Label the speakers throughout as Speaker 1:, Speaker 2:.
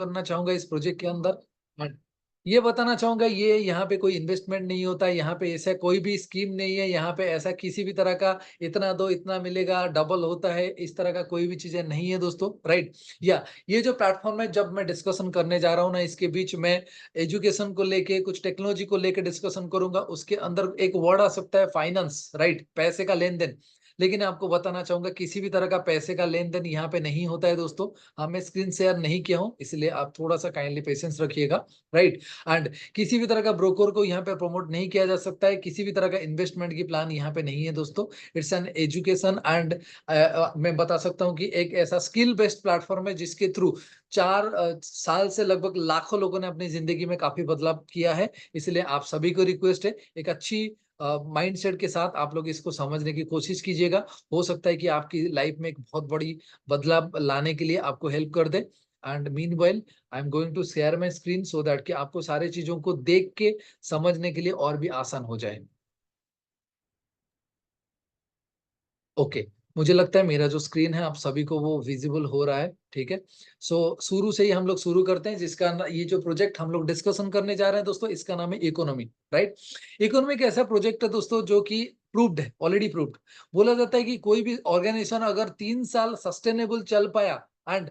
Speaker 1: करना चाहूंगा इस प्रोजेक्ट के अंदर। And ये बताना चाहूंगा, ये यहाँ पे कोई इन्वेस्टमेंट नहीं होता है, यहाँ पे ऐसा कोई भी स्कीम नहीं है, यहाँ पे ऐसा किसी भी तरह का इतना दो इतना मिलेगा डबल होता है, इस तरह का कोई भी चीजें नहीं है दोस्तों, राइट। या ये जो प्लेटफॉर्म है, जब मैं डिस्कशन करने जा रहा हूँ ना, इसके बीच में एजुकेशन को लेके, कुछ टेक्नोलॉजी को लेके डिस्कशन करूंगा। उसके अंदर एक वर्ड आ सकता है फाइनेंस, राइट, पैसे का लेन देन। लेकिन आपको बताना चाहूंगा, किसी भी तरह का पैसे का लेन देन यहाँ पे नहीं होता है दोस्तों। हाँ, मैं स्क्रीन शेयर नहीं किया हूँ, इसलिए आप थोड़ा सा काइंडली पेशेंस रखिएगा, राइट। एंड किसी भी तरह का ब्रोकर को यहाँ पे प्रमोट नहीं किया जा सकता है, किसी भी तरह का इन्वेस्टमेंट की प्लान यहाँ पे नहीं है दोस्तों। इट्स एन एजुकेशन एंड मैं बता सकता हूँ कि एक ऐसा स्किल बेस्ड प्लेटफॉर्म है जिसके थ्रू 4 साल से लगभग लाखों लोगों ने अपनी जिंदगी में काफी बदलाव किया है। इसलिए आप सभी को रिक्वेस्ट है, एक अच्छी माइंडसेट के साथ आप लोग इसको समझने की कोशिश कीजिएगा। हो सकता है कि आपकी लाइफ में एक बहुत बड़ी बदलाव लाने के लिए आपको हेल्प कर दे। And meanwhile I am going to share my screen so that कि आपको सारी चीजों को देख के समझने के लिए और भी आसान हो जाए। ओके, मुझे लगता है मेरा जो स्क्रीन है आप सभी को वो विजिबल हो रहा है, ठीक है। सो शुरू से ही हम लोग शुरू करते हैं, ये जो प्रोजेक्ट हम लोग डिस्कशन करने जा रहे हैं दोस्तों, इसका नाम है इकोनॉमी, राइट। इकोनॉमी एक ऐसा प्रोजेक्ट है दोस्तों जो कि प्रूव्ड है, ऑलरेडी प्रूव्ड। बोला जाता है कि कोई भी ऑर्गेनाइजेशन अगर 3 साल सस्टेनेबल चल पाया एंड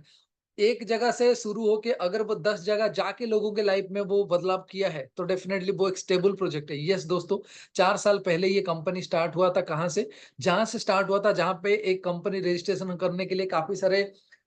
Speaker 1: एक जगह से शुरू होके अगर वो 10 जगह जाके लोगों के लाइफ में वो बदलाव किया है, तो डेफिनेटली वो एक स्टेबल प्रोजेक्ट है। यस दोस्तों, 4 साल पहले ये कंपनी स्टार्ट हुआ था। कहाँ से? जहां से स्टार्ट हुआ था, जहां पे एक कंपनी रजिस्ट्रेशन करने के लिए काफी सारे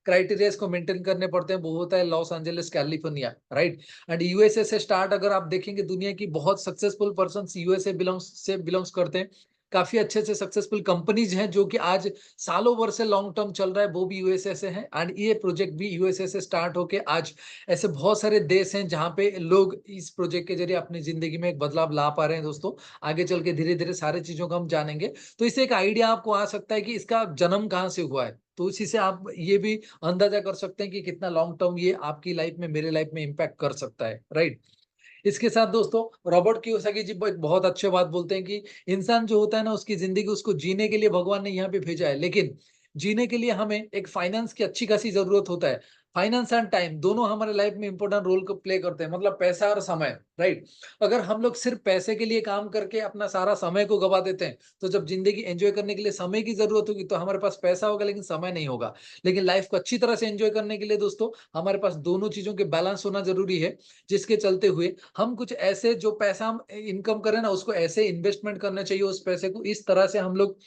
Speaker 1: क्राइटेरियाज को मेंटेन करने पड़ते हैं, वो होता है Los Angeles California, right. And USA से स्टार्ट, अगर आप देखेंगे दुनिया की बहुत सक्सेसफुल पर्सन यूएसए बिलोंग्स करते हैं। काफी अच्छे से सक्सेसफुल कंपनीज हैं जो कि आज सालों वर्ष से लॉन्ग टर्म चल रहा है, वो भी यूएसए से है। एंड ये प्रोजेक्ट भी यूएसए से स्टार्ट होके आज ऐसे बहुत सारे देश हैं जहां पे लोग इस प्रोजेक्ट के जरिए अपनी जिंदगी में एक बदलाव ला पा रहे हैं दोस्तों। आगे चल के धीरे धीरे सारी चीजों को हम जानेंगे, तो इससे एक आइडिया आपको आ सकता है कि इसका जन्म कहाँ से हुआ है। तो उसी से आप ये भी अंदाजा कर सकते हैं कि कितना लॉन्ग टर्म ये आपकी लाइफ में, मेरे लाइफ में इम्पैक्ट कर सकता है, राइट। इसके साथ दोस्तों, रॉबर्ट कियोसाकी जी एक बहुत अच्छे बात बोलते हैं कि इंसान जो होता है ना, उसकी जिंदगी उसको जीने के लिए भगवान ने यहाँ पे भेजा है, लेकिन जीने के लिए हमें एक फाइनेंस की अच्छी खासी जरूरत होता है। फाइनेंस एंड टाइम दोनों हमारे लाइफ में इंपॉर्टेंट रोल को प्ले करते हैं, मतलब पैसा और समय, राइट। अगर हम लोग सिर्फ पैसे के लिए काम करके अपना सारा समय को गवा देते हैं, तो जब जिंदगी एंजॉय करने के लिए समय की जरूरत होगी तो हमारे पास पैसा होगा लेकिन समय नहीं होगा। लेकिन लाइफ को अच्छी तरह से एंजॉय करने के लिए दोस्तों, हमारे पास दोनों चीजों के बैलेंस होना जरूरी है। जिसके चलते हुए हम कुछ ऐसे, जो पैसा हम इनकम करें ना, उसको ऐसे इन्वेस्टमेंट करना चाहिए, उस पैसे को इस तरह से हम लोग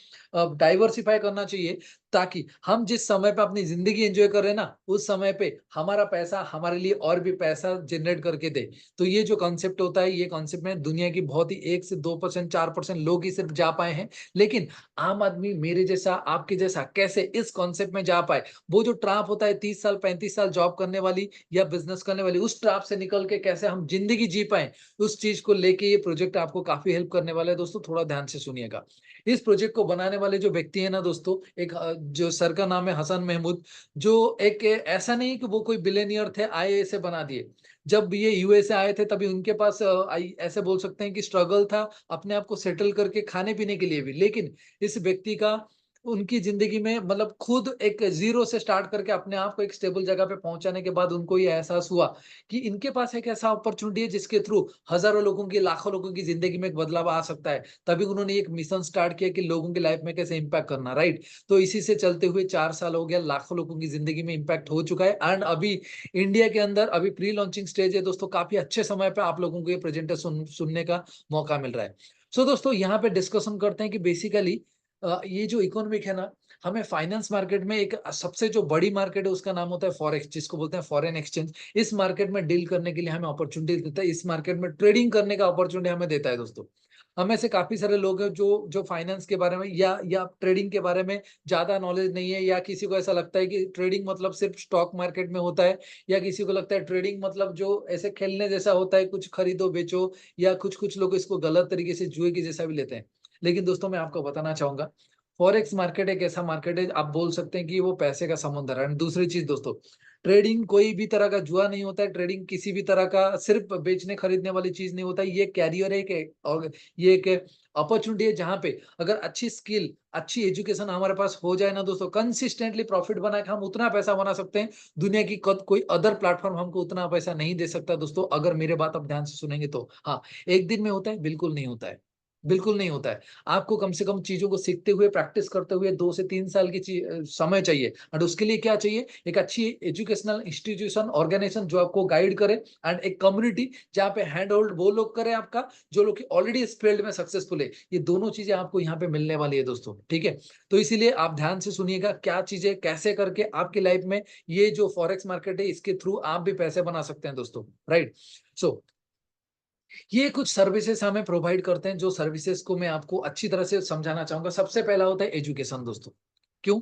Speaker 1: डाइवर्सिफाई करना चाहिए, ताकि हम जिस समय पे अपनी जिंदगी एंजॉय कर रहे हैं ना, उस समय पे हमारा पैसा हमारे लिए और भी पैसा जनरेट करके दे। तो ये जो कॉन्सेप्ट होता है, ये कॉन्सेप्ट में दुनिया की बहुत ही 1 से 2%, 4% लोग ही सिर्फ जा पाए हैं। लेकिन आम आदमी, मेरे जैसा, आपके जैसा, कैसे इस कॉन्सेप्ट में जा पाए? वो जो ट्राप होता है 30 साल 35 साल जॉब करने वाली या बिजनेस करने वाली, उस ट्राप से निकल के कैसे हम जिंदगी जी पाए, उस चीज को लेके ये प्रोजेक्ट आपको काफी हेल्प करने वाला है दोस्तों। थोड़ा ध्यान से सुनिएगा। इस प्रोजेक्ट को बनाने वाले जो व्यक्ति है ना दोस्तों, एक जो सर का नाम है हसन महमूद, जो एक ऐसा नहीं कि वो कोई बिलेनियर थे आए ऐसे बना दिए। जब ये यूएसए आए थे तभी उनके पास ऐसे बोल सकते हैं कि स्ट्रगल था अपने आप को सेटल करके खाने पीने के लिए भी। लेकिन इस व्यक्ति का, उनकी जिंदगी में, मतलब खुद एक जीरो से स्टार्ट करके अपने आप को एक स्टेबल जगह पे पहुंचाने के बाद उनको ये एहसास हुआ कि इनके पास एक ऐसा अपॉर्चुनिटी है जिसके थ्रू हजारों लोगों की, लाखों लोगों की जिंदगी में एक बदलाव आ सकता है। तभी उन्होंने एक मिशन स्टार्ट किया कि लोगों की लाइफ में कैसे इंपैक्ट करना, राइट। तो इसी से चलते हुए 4 साल हो गया, लाखों लोगों की जिंदगी में इंपैक्ट हो चुका है। एंड अभी इंडिया के अंदर अभी प्री लॉन्चिंग स्टेज है दोस्तों, काफी अच्छे समय पे आप लोगों को ये प्रेजेंटेशन सुनने का मौका मिल रहा है। सो दोस्तों, यहाँ पे डिस्कशन करते हैं कि बेसिकली ये जो इकोनॉमिक है ना, हमें फाइनेंस मार्केट में एक सबसे जो बड़ी मार्केट है उसका नाम होता है फॉरेक्स, जिसको बोलते हैं फॉरेन एक्सचेंज। इस मार्केट में डील करने के लिए हमें अपॉर्चुनिटी देता है, इस मार्केट में ट्रेडिंग करने का अपॉर्चुनिटी हमें देता है दोस्तों। हमें से काफी सारे लोग हैं जो जो फाइनेंस के बारे में या ट्रेडिंग के बारे में ज्यादा नॉलेज नहीं है, या किसी को ऐसा लगता है कि ट्रेडिंग मतलब सिर्फ स्टॉक मार्केट में होता है, या किसी को लगता है ट्रेडिंग मतलब जो ऐसे खेलने जैसा होता है, कुछ खरीदो बेचो, या कुछ कुछ लोग इसको गलत तरीके से जुए के जैसा भी लेते हैं। लेकिन दोस्तों, मैं आपको बताना चाहूंगा, फॉरेक्स मार्केट एक ऐसा मार्केट है, आप बोल सकते हैं कि वो पैसे का समुंदर है। दूसरी चीज दोस्तों, ट्रेडिंग कोई भी तरह का जुआ नहीं होता है, ट्रेडिंग किसी भी तरह का सिर्फ बेचने खरीदने वाली चीज नहीं होता है, ये कैरियर है और ये एक अपॉर्चुनिटी है जहाँ पे अगर अच्छी स्किल, अच्छी एजुकेशन हमारे पास हो जाए ना दोस्तों, कंसिस्टेंटली प्रॉफिट बना के हम उतना पैसा बना सकते हैं, दुनिया की कोई अदर प्लेटफॉर्म हमको उतना पैसा नहीं दे सकता दोस्तों, अगर मेरे बात आप ध्यान से सुनेंगे तो। हाँ, एक दिन में होता है? बिल्कुल नहीं होता है, बिल्कुल नहीं होता है। आपको कम से कम चीजों को सीखते हुए, प्रैक्टिस करते हुए 2 से 3 साल की समय चाहिए, और उसके लिए क्या चाहिए? एक अच्छी एजुकेशनल इंस्टीट्यूशन, ऑर्गेनाइजेशन जो आपको गाइड करे, एंड एक कम्युनिटी जहाँ पे हैंड होल्ड वो लोग करें आपका, जो लोग की ऑलरेडी इस फील्ड में सक्सेसफुल है। ये दोनों चीजें आपको यहाँ पे मिलने वाली है दोस्तों, ठीक है? तो इसीलिए आप ध्यान से सुनिएगा, क्या चीजें कैसे करके आपकी लाइफ में ये जो फॉरेक्स मार्केट है इसके थ्रू आप भी पैसे बना सकते हैं दोस्तों, राइट? सो ये कुछ सर्विसेज हमें प्रोवाइड करते हैं, जो सर्विसेज को मैं आपको अच्छी तरह से समझाना चाहूंगा। सबसे पहला होता है एजुकेशन दोस्तों। क्यों?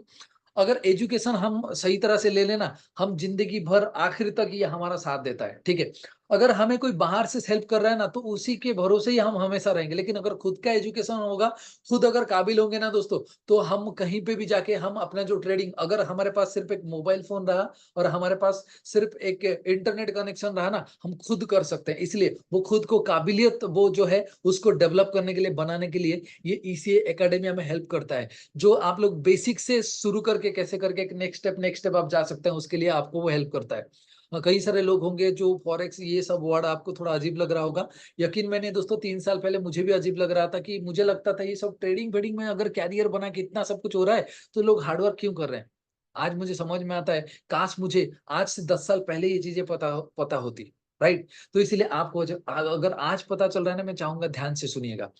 Speaker 1: अगर एजुकेशन हम सही तरह से ले लेना, हम जिंदगी भर आखिर तक ये हमारा साथ देता है, ठीक है? अगर हमें कोई बाहर से हेल्प कर रहा है ना, तो उसी के भरोसे ही हम हमेशा रहेंगे। लेकिन अगर खुद का एजुकेशन होगा, खुद अगर काबिल होंगे ना दोस्तों, तो हम कहीं पे भी जाके हम अपना जो ट्रेडिंग, अगर हमारे पास सिर्फ एक मोबाइल फोन रहा और हमारे पास सिर्फ एक इंटरनेट कनेक्शन रहा ना, हम खुद कर सकते हैं। इसलिए वो खुद को काबिलियत वो जो है उसको डेवलप करने के लिए, बनाने के लिए ये ईसीए एकेडमी हमें हेल्प करता है। जो आप लोग बेसिक से शुरू करके कैसे करके एक नेक्स्ट स्टेप आप जा सकते हैं, उसके लिए आपको वो हेल्प करता है। कई सारे लोग होंगे जो फॉरेक्स ये सब वर्ड आपको थोड़ा अजीब लग रहा होगा। यकीन मैंने दोस्तों 3 साल पहले मुझे भी अजीब लग रहा था, कि मुझे लगता था ये सब ट्रेडिंग वेडिंग में अगर कैरियर बना के इतना सब कुछ हो रहा है, तो लोग हार्डवर्क क्यों कर रहे हैं? आज मुझे समझ में आता है, काश मुझे आज से 10 साल पहले ये चीजें पता पता होती, राइट? तो इसीलिए आपको अगर आज पता चल रहा है ना, मैं चाहूंगा ध्यान से सुनिएगा।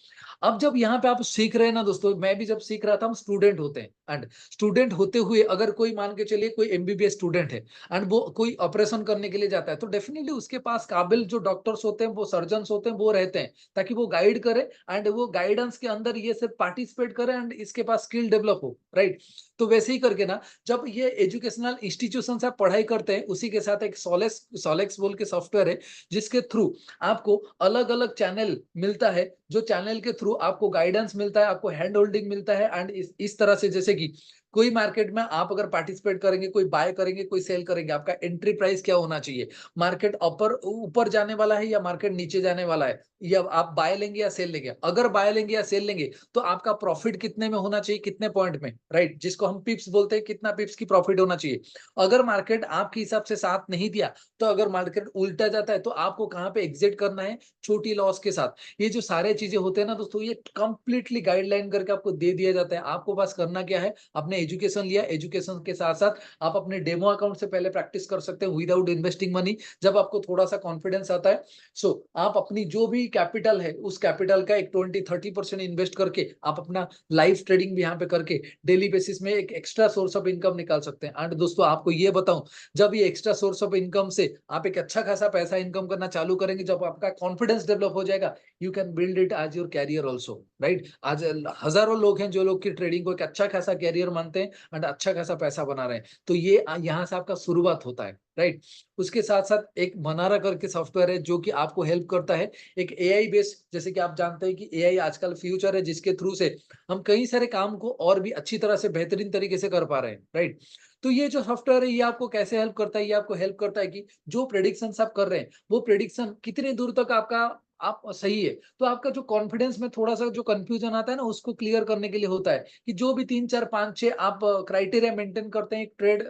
Speaker 1: अब जब यहाँ पे आप सीख रहे हैं ना दोस्तों, मैं भी जब सीख रहा था, हम स्टूडेंट होते हैं, एंड स्टूडेंट होते हुए अगर कोई मान के चलिए कोई एमबीबीएस स्टूडेंट है, एंड वो कोई ऑपरेशन करने के लिए जाता है, तो डेफिनेटली उसके पास काबिल जो डॉक्टर्स होते हैं, वो सर्जन होते हैं, वो रहते हैं, ताकि वो गाइड करे, एंड वो गाइडेंस के अंदर ये सिर्फ पार्टिसिपेट करे, एंड इसके पास स्किल डेवलप हो, राइट? तो वैसे ही करके ना, जब ये एजुकेशनल इंस्टीट्यूशन से आप पढ़ाई करते हैं, उसी के साथ एक सोलेक्स सोलेक्स बोल के सॉफ्टवेयर है, जिसके थ्रू आपको अलग अलग चैनल मिलता है, जो चैनल के थ्रू आपको गाइडेंस मिलता है, आपको हैंड होल्डिंग मिलता है, एंड इस तरह से, जैसे कि कोई मार्केट में आप अगर पार्टिसिपेट करेंगे, कोई बाय करेंगे, कोई सेल करेंगे, आपका एंट्री प्राइस क्या होना चाहिए? मार्केट ऊपर ऊपर जाने वाला है या मार्केट नीचे जाने वाला है, या आप बाय लेंगे या सेल लेंगे? अगर बाय लेंगे या सेल लेंगे, तो आपका प्रॉफिट कितने में होना चाहिए, कितने पॉइंट में, राइट? जिसको हम पिप्स बोलते हैं, कितना पिप्स की प्रॉफिट होना चाहिए? अगर मार्केट आपके हिसाब से साथ नहीं दिया, तो अगर मार्केट उल्टा जाता है, तो आपको कहाँ पे एग्जिट करना है छोटी लॉस के साथ? ये जो सारे चीजें होते हैं ना दोस्तों, ये कंप्लीटली गाइडलाइन करके आपको दे दिया जाता है। आपको बस करना क्या है? आपने एजुकेशन लिया, एजुकेशन के साथ साथ आप अपने डेमो अकाउंट से पहले प्रैक्टिस कर सकते हैं विदाउट इन्वेस्टिंग मनी। जब आपको थोड़ा सा कॉन्फिडेंस आता है, सो आप अपनी जो भी कैपिटल है, उस कैपिटल का एक 20-30% इन्वेस्ट करके आप अपना लाइव ट्रेडिंग भी यहाँ पे करके डेली बेसिस में एक एक्स्ट्रा सोर्स ऑफ इनकम निकाल सकते हैं। एंड दोस्तों आपको ये बताऊं, जब ये एक्स्ट्रा सोर्स ऑफ इनकम से आप एक अच्छा खासा पैसा इनकम करना चालू करेंगे, जब आपका कॉन्फिडेंस डेवलप हो जाएगा, you can build it as your career also, right? आज हजारों लोग हैं जो लोग की ट्रेडिंग को एक अच्छा खासा कैरियर मानते हैं, एंड अच्छा खासा पैसा बना रहे हैं। तो ये यहाँ से आपका शुरुआत होता है, राइट? उसके साथ साथ एक मनारा करके सॉफ्टवेयर है, जो कि आपको हेल्प करता है, एक एआई बेस्ड। जैसे कि आप जानते हैं कि एआई आजकल फ्यूचर है, जिसके थ्रू से हम कई सारे काम को और भी अच्छी तरह से बेहतरीन तरीके से कर पा रहे हैं, राइट? तो ये जो सॉफ्टवेयर है, ये आपको कैसे हेल्प करता है? ये आपको हेल्प करता है कि जो प्रेडिक्शन आप कर रहे हैं, वो प्रेडिक्शन कितने दूर तक आपका आप सही है। तो आपका जो कॉन्फिडेंस में थोड़ा सा जो कंफ्यूजन आता है ना, उसको क्लियर करने के लिए होता है, कि जो भी 3 4 5 6 आप क्राइटेरिया मेंटेन करते हैं एक ट्रेड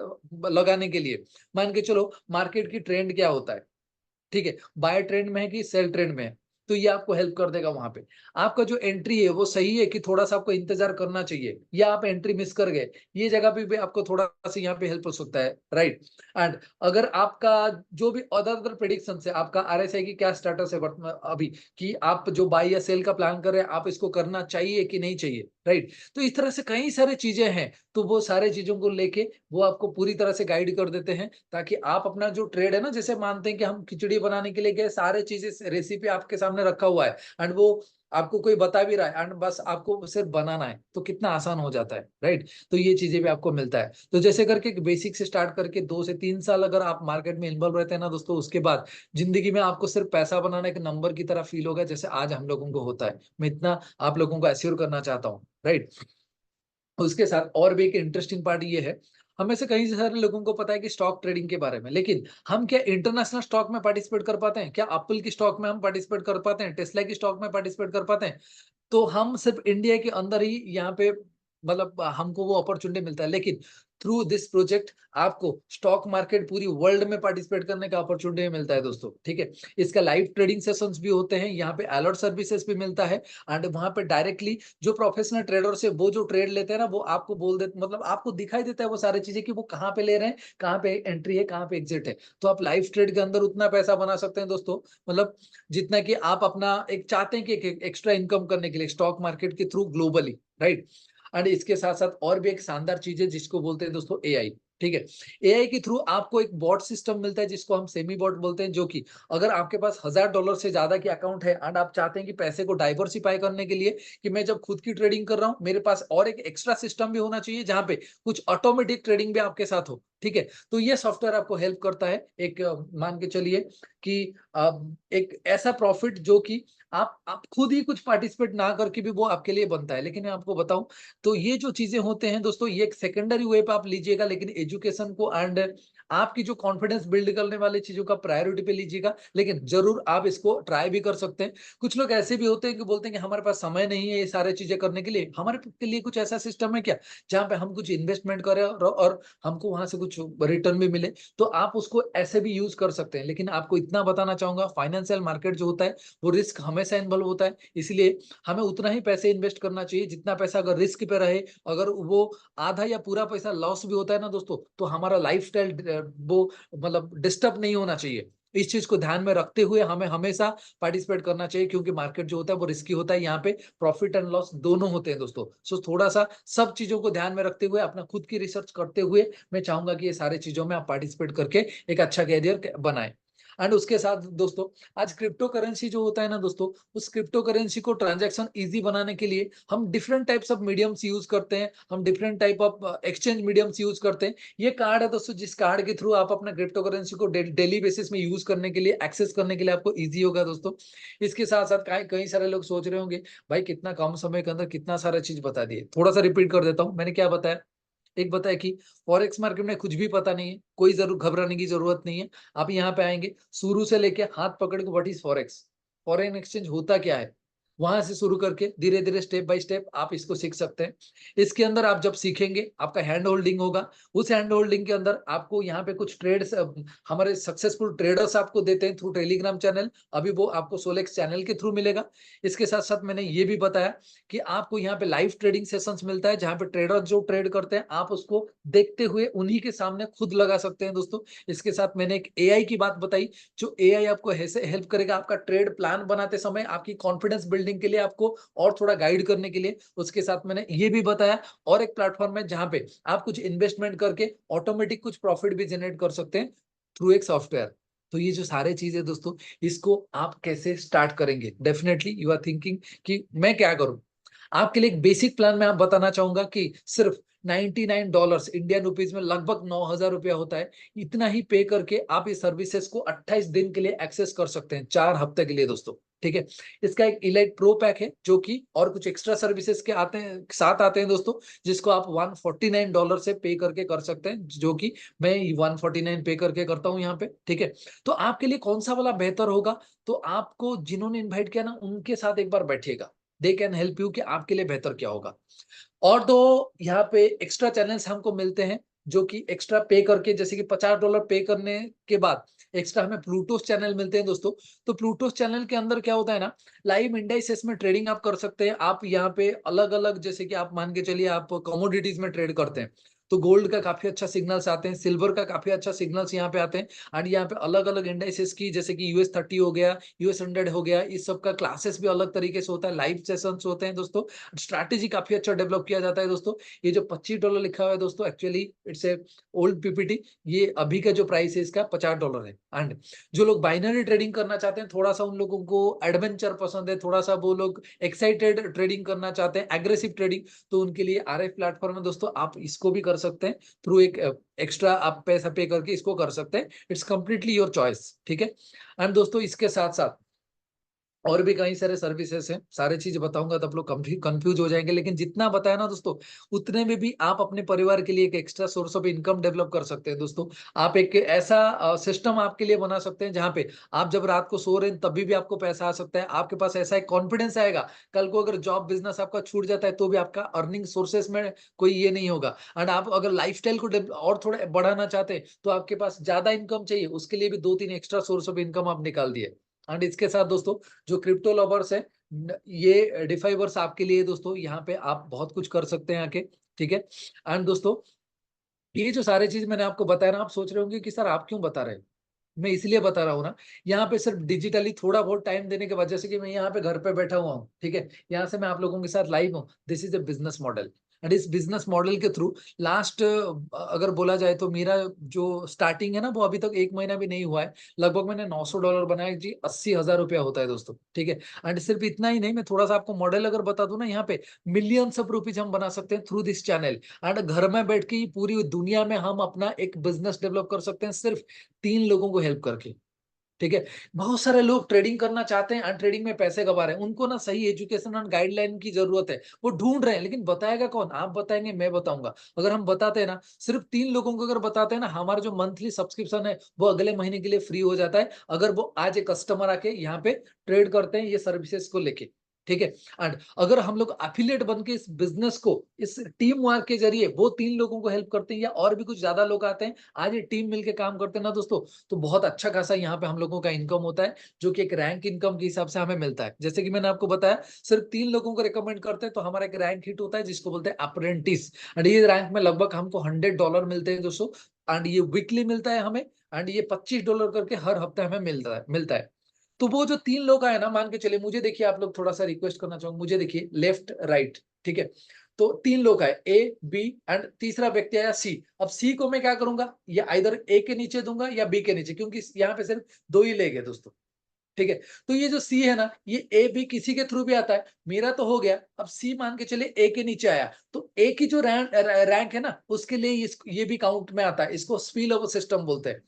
Speaker 1: लगाने के लिए। मान के चलो मार्केट की ट्रेंड क्या होता है, ठीक है? बाय ट्रेंड में है कि सेल ट्रेंड में है, तो ये आपको हेल्प कर देगा वहां पे। आपका जो एंट्री है वो सही है कि थोड़ा सा आपको इंतजार करना चाहिए, या आप एंट्री मिस कर गए, ये जगह पे भी आपको थोड़ा सा यहाँ पे हेल्प हो सकता है, राइट? एंड अगर आपका जो भी अदर अदर प्रेडिक्शन है, आपका आरएसआई की क्या स्टेटस है अभी, कि आप जो बाय या सेल का प्लान कर रहे हैं, आप इसको करना चाहिए कि नहीं चाहिए, राइट? तो इस तरह से कई सारी चीजें हैं, तो वो सारे चीजों को लेके वो आपको पूरी तरह से गाइड कर देते हैं, ताकि आप अपना जो ट्रेड है ना, जैसे मानते हैं कि हम खिचड़ी बनाने के लिए गए, सारे चीजें रेसिपी आपके सामने रखा हुआ है, एंड वो आपको कोई बता भी रहा है, एंड बस आपको सिर्फ बनाना है, तो कितना आसान हो जाता है, राइट? तो ये चीजें भी आपको मिलता है। तो जैसे करके बेसिक से स्टार्ट करके 2 से 3 साल अगर आप मार्केट में इन्वॉल्व रहते हैं ना दोस्तों, उसके बाद जिंदगी में आपको सिर्फ पैसा बनाना एक नंबर की तरह फील होगा, जैसे आज हम लोगों को होता है। मैं इतना आप लोगों को एश्योर करना चाहता हूँ, राइट? उसके साथ और भी एक इंटरेस्टिंग पार्ट ये है, हमें से कई सारे लोगों को पता है कि स्टॉक ट्रेडिंग के बारे में, लेकिन हम क्या इंटरनेशनल स्टॉक में पार्टिसिपेट कर पाते हैं? क्या एप्पल की स्टॉक में हम पार्टिसिपेट कर पाते हैं? टेस्ला की स्टॉक में पार्टिसिपेट कर पाते हैं? तो हम सिर्फ इंडिया के अंदर ही यहाँ पे मतलब हमको वो अपॉर्चुनिटी मिलता है, लेकिन थ्रू दिस प्रोजेक्ट आपको स्टॉक मार्केट पूरी वर्ल्ड में पार्टिसिपेट करने का अपॉर्चुनिटी मिलता है दोस्तों, ठीक है। इसका लाइव ट्रेडिंग सेशंस भी होते हैं, यहाँ पे अलर्ट सर्विसेज भी मिलता है, एंड वहां पे डायरेक्टली जो प्रोफेशनल ट्रेडर से वो जो ट्रेड लेते हैं ना, वो आपको बोल देते, मतलब आपको दिखाई देता है वो सारी चीजें कि वो कहाँ पे ले रहे हैं, कहाँ पे एंट्री है, कहाँ पे एग्जिट है। तो आप लाइव ट्रेड के अंदर उतना पैसा बना सकते हैं दोस्तों, मतलब जितना कि आप अपना एक चाहते हैं कि एक्स्ट्रा इनकम करने के लिए स्टॉक मार्केट के थ्रू ग्लोबली, राइट। एंड इसके साथ साथ और भी एक शानदार चीज है जिसको बोलते हैं दोस्तों एआई, ठीक है। एआई के थ्रू आपको एक बॉट सिस्टम मिलता है जिसको हम सेमी बॉट बोलते हैं, जो कि अगर आपके पास $1000 से ज्यादा की अकाउंट है एंड आप चाहते हैं कि पैसे को डाइवर्सिफाई करने के लिए कि मैं जब खुद की ट्रेडिंग कर रहा हूं, मेरे पास और एक एक्स्ट्रा सिस्टम भी होना चाहिए जहां पे कुछ ऑटोमेटिक ट्रेडिंग भी आपके साथ हो, ठीक है। तो ये सॉफ्टवेयर आपको हेल्प करता है एक मान के चलिए कि एक ऐसा प्रॉफिट जो कि आप खुद ही कुछ पार्टिसिपेट ना करके भी वो आपके लिए बनता है। लेकिन मैं आपको बताऊं, तो ये जो चीजें होते हैं दोस्तों, ये एक सेकेंडरी वे पे आप लीजिएगा, लेकिन एजुकेशन को एंड आपकी जो कॉन्फिडेंस बिल्ड करने वाली चीजों का प्रायोरिटी पे लीजिएगा, लेकिन जरूर आप इसको ट्राई भी कर सकते हैं। कुछ लोग ऐसे भी होते हैं कि बोलते हैं कि हमारे पास समय नहीं है ये सारी चीजें करने के लिए। हमारे के लिए कुछ ऐसा सिस्टम है क्या जहाँ पे हम कुछ इन्वेस्टमेंट करें और हमको वहां से कुछ रिटर्न भी मिले? तो आप उसको ऐसे भी यूज कर सकते हैं। लेकिन आपको इतना बताना चाहूंगा, फाइनेंशियल मार्केट जो होता है वो रिस्क हमेशा इन्वॉल्व होता है, इसलिए हमें उतना ही पैसे इन्वेस्ट करना चाहिए जितना पैसा अगर रिस्क पे रहे। अगर वो आधा या पूरा पैसा लॉस भी होता है ना दोस्तों, तो हमारा लाइफस्टाइल वो मतलब डिस्टर्ब नहीं होना चाहिए। इस चीज को ध्यान में रखते हुए हमें हमेशा पार्टिसिपेट करना चाहिए, क्योंकि मार्केट जो होता है वो रिस्की होता है, यहाँ पे प्रॉफिट एंड लॉस दोनों होते हैं दोस्तों। सो थोड़ा सा सब चीजों को ध्यान में रखते हुए, अपना खुद की रिसर्च करते हुए, मैं चाहूंगा कि ये सारी चीजों में आप पार्टिसिपेट करके एक अच्छा कैरियर बनाए। एंड उसके साथ दोस्तों, आज क्रिप्टो करेंसी जो होता है ना दोस्तों, उस क्रिप्टो करेंसी को ट्रांजैक्शन इजी बनाने के लिए हम different types of mediums use करते हैं, हम different type of exchange mediums use करते हैं। ये कार्ड है दोस्तों, जिस कार्ड के थ्रू आप अपना क्रिप्टो करेंसी को डेली बेसिस में यूज करने के लिए, एक्सेस करने के लिए आपको इजी होगा दोस्तों। इसके साथ साथ कई कई सारे लोग सोच रहे होंगे, भाई कितना कम समय के अंदर कितना सारा चीज बता दिए। थोड़ा सा रिपीट कर देता हूँ, मैंने क्या बताया। एक बताया कि फॉरेक्स मार्केट में कुछ भी पता नहीं है, कोई जरूर घबराने की जरूरत नहीं है। आप यहाँ पे आएंगे, शुरू से लेके हाथ पकड़ के what is forex, foreign exchange होता क्या है, वहां से शुरू करके धीरे धीरे स्टेप बाय स्टेप आप इसको सीख सकते हैं। इसके अंदर आप जब सीखेंगे, आपका हैंड होल्डिंग होगा। उस हैंड होल्डिंग के अंदर आपको यहाँ पे कुछ ट्रेड्स हमारे सक्सेसफुल ट्रेडर्स आपको देते हैं थ्रू टेलीग्राम चैनल, अभी वो आपको सोलेक्स चैनल के थ्रू मिलेगा। इसके साथ साथ मैंने ये भी बताया कि आपको यहाँ पे लाइव ट्रेडिंग सेशंस मिलता है, जहां पे ट्रेडर जो ट्रेड करते हैं आप उसको देखते हुए उन्हीं के सामने खुद लगा सकते हैं दोस्तों। इसके साथ मैंने एक एआई की बात बताई, जो एआई आपको ऐसे हेल्प करेगा आपका ट्रेड प्लान बनाते समय, आपकी कॉन्फिडेंस बिल्डिंग के लिए, आपको और थोड़ा गाइड करने के लिए। उसके साथ मैंने ये भी बताया, और एक प्लेटफॉर्म है जहां पे आप कुछ इन्वेस्टमेंट करके ऑटोमेटिक कुछ प्रॉफिट भी जनरेट कर सकते हैं थ्रू एक सॉफ्टवेयर। तो ये जो सारे चीजें दोस्तों, इसको आप कैसे स्टार्ट करेंगे? डेफिनेटली यू आर थिंकिंग कि मैं क्या करूं। आपके लिए एक बेसिक प्लान में आप बताना चाहूंगा कि सिर्फ $99 इंडियन रुपीज में लगभग 9,000 रुपया होता है। इतना ही पे करके आप इस सर्विसेज को 28 दिन के लिए एक्सेस कर सकते हैं, 4 हफ्ते के लिए दोस्तों, ठीक है। इसका एक इलाइट प्रो पैक है जो कि और कुछ एक्स्ट्रा सर्विसेज के आते हैं, साथ आते हैं दोस्तों, जिसको आप $149 से पे करके कर सकते हैं, जो कि मैं 149 पे करके करता हूँ यहाँ पे, ठीक है। तो आपके लिए कौन सा वाला बेहतर होगा? तो आपको जिन्होंने इन्वाइट किया ना, उनके साथ एक बार बैठिएगा, दे कैन हेल्प यू कि आपके लिए बेहतर क्या होगा। और दो यहाँ पे एक्स्ट्रा चैनल्स हमको मिलते हैं, जो कि एक्स्ट्रा पे करके, जैसे कि $50 पे करने के बाद एक्स्ट्रा हमें प्लूटोस चैनल मिलते हैं दोस्तों। तो प्लूटोस चैनल के अंदर क्या होता है ना, लाइव इंडाइसेस में ट्रेडिंग आप कर सकते हैं। आप यहाँ पे अलग अलग, जैसे कि आप मान के चलिए आप कमोडिटीज में ट्रेड करते हैं, तो गोल्ड का काफी अच्छा सिग्नल्स आते हैं, सिल्वर का काफी अच्छा सिग्नल्स यहाँ पे आते हैं। और यहाँ पे अलग अलग इंडाइसेस की, जैसे कि US 30 हो गया, US 100 हो गया, इस सब का क्लासेस भी अलग तरीके से होता है, लाइव सेशंस होते हैं दोस्तों। स्ट्रैटेजी काफी अच्छा डेवलप किया जाता है दोस्तों। ये जो $25 लिखा हुआ है दोस्तों, actually it's a old PPT. ये अभी का जो प्राइस है इसका $50 है। एंड जो लोग बाइनरी ट्रेडिंग करना चाहते हैं, थोड़ा सा उन लोगों को एडवेंचर पसंद है, थोड़ा सा वो लोग एक्साइटेड ट्रेडिंग करना चाहते हैं, एग्रेसिव ट्रेडिंग, तो उनके लिए RF प्लेटफॉर्म है दोस्तों। आप इसको भी कर सकते हैं थ्रू एक एक्स्ट्रा आप पैसा पे करके इसको कर सकते हैं। इट्स कंप्लीटली योर चॉइस, ठीक है। एंड दोस्तों इसके साथ साथ और भी कई सारे सर्विसेज हैं, सारी चीज बताऊंगा तो आप लोग कंफ्यूज हो जाएंगे, लेकिन जितना बताया ना दोस्तों, उतने में भी आप अपने परिवार के लिए एक extra source of income develop कर सकते हैं दोस्तों। आप एक ऐसा सिस्टम आपके लिए बना सकते हैं जहां पे आप जब रात को सो रहे हैं तभी भी आपको पैसा आ सकता है, आपके पास ऐसा एक कॉन्फिडेंस आएगा, कल को अगर जॉब बिजनेस आपका छूट जाता है तो भी आपका अर्निंग सोर्सेस में कोई ये नहीं होगा। एंड आप अगर लाइफस्टाइल को और थोड़ा बढ़ाना चाहते हैं तो आपके पास ज्यादा इनकम चाहिए, उसके लिए भी 2-3 एक्स्ट्रा सोर्स ऑफ इनकम आप निकाल दिए। एंड इसके साथ दोस्तों, जो क्रिप्टो लवर्स है, ये डिफाइवर्स आपके लिए दोस्तों, यहाँ पे आप बहुत कुछ कर सकते हैं आके, ठीक है। एंड दोस्तों, ये जो सारे चीज मैंने आपको बताया ना, आप सोच रहे होंगे कि सर आप क्यों बता रहे हैं। मैं इसलिए बता रहा हूँ ना, यहाँ पे सिर्फ डिजिटली थोड़ा बहुत टाइम देने के वजह से, कि मैं यहाँ पे घर पे बैठा हुआ हूँ, ठीक है, यहाँ से मैं आप लोगों के साथ लाइव हूँ, this is a business model. And इस बिजनेस मॉडल के थ्रू लास्ट, अगर बोला जाए तो मेरा जो स्टार्टिंग है ना, वो अभी तक 1 महीना भी नहीं हुआ है, लगभग मैंने $900 बनाया जी, 80,000 रुपया होता है दोस्तों, ठीक है। एंड सिर्फ इतना ही नहीं, मैं थोड़ा सा आपको मॉडल अगर बता दूं ना, यहाँ पे मिलियंस ऑफ रुपीज हम बना सकते हैं थ्रू दिस चैनल। एंड घर में बैठ के ही पूरी दुनिया में हम अपना एक बिजनेस डेवलप कर सकते हैं, सिर्फ 3 लोगों को हेल्प करके, ठीक है। बहुत सारे लोग ट्रेडिंग करना चाहते हैं और ट्रेडिंग में पैसे गवा रहे हैं, उनको ना सही एजुकेशन और गाइडलाइन की जरूरत है, वो ढूंढ रहे हैं, लेकिन बताएगा कौन? आप बताएंगे, मैं बताऊंगा? अगर हम बताते हैं ना, सिर्फ 3 लोगों को अगर बताते हैं ना, हमारा जो मंथली सब्सक्रिप्शन है वो अगले महीने के लिए फ्री हो जाता है, अगर वो आज एक कस्टमर आके यहाँ पे ट्रेड करते हैं ये सर्विसेज को लेके, ठीक है। एंड अगर हम लोग एफिलिएट बन के इस बिजनेस को, इस टीम वर्क के जरिए वो 3 लोगों को हेल्प करते हैं, या और भी कुछ ज्यादा लोग आते हैं, आज ये टीम मिलके काम करते हैं ना दोस्तों, तो बहुत अच्छा खासा यहाँ पे हम लोगों का इनकम होता है, जो कि एक रैंक इनकम के हिसाब से हमें मिलता है। जैसे कि मैंने आपको बताया, सिर्फ 3 लोगों को रिकमेंड करते हैं तो हमारा एक रैंक हिट होता है, जिसको बोलते हैं अप्रेंटिस। एंड ये रैंक में लगभग हमको $100 मिलते हैं दोस्तों। एंड ये वीकली मिलता है हमें, एंड ये $25 करके हर हफ्ते हमें मिलता है। तो वो जो 3 लोग आए ना, मान के चलिए, मुझे देखिए, आप लोग थोड़ा सा रिक्वेस्ट करना चाहूंगा, मुझे देखिए लेफ्ट राइट, ठीक है। तो 3 लोग आए, ए बी एंड तीसरा व्यक्ति आया सी। अब सी को मैं क्या करूंगा, ये आइदर ए के नीचे दूंगा या बी के नीचे, क्योंकि यहाँ पे सिर्फ 2 ही लेग है दोस्तों, ठीक है। तो ये जो सी है ना, ये ए बी किसी के थ्रू भी आता है, मेरा तो हो गया। अब सी मान के चले ए के नीचे आया, तो ए की जो रैंक है ना, उसके लिए ये भी काउंट में आता है, इसको स्पिल ओवर सिस्टम बोलते हैं।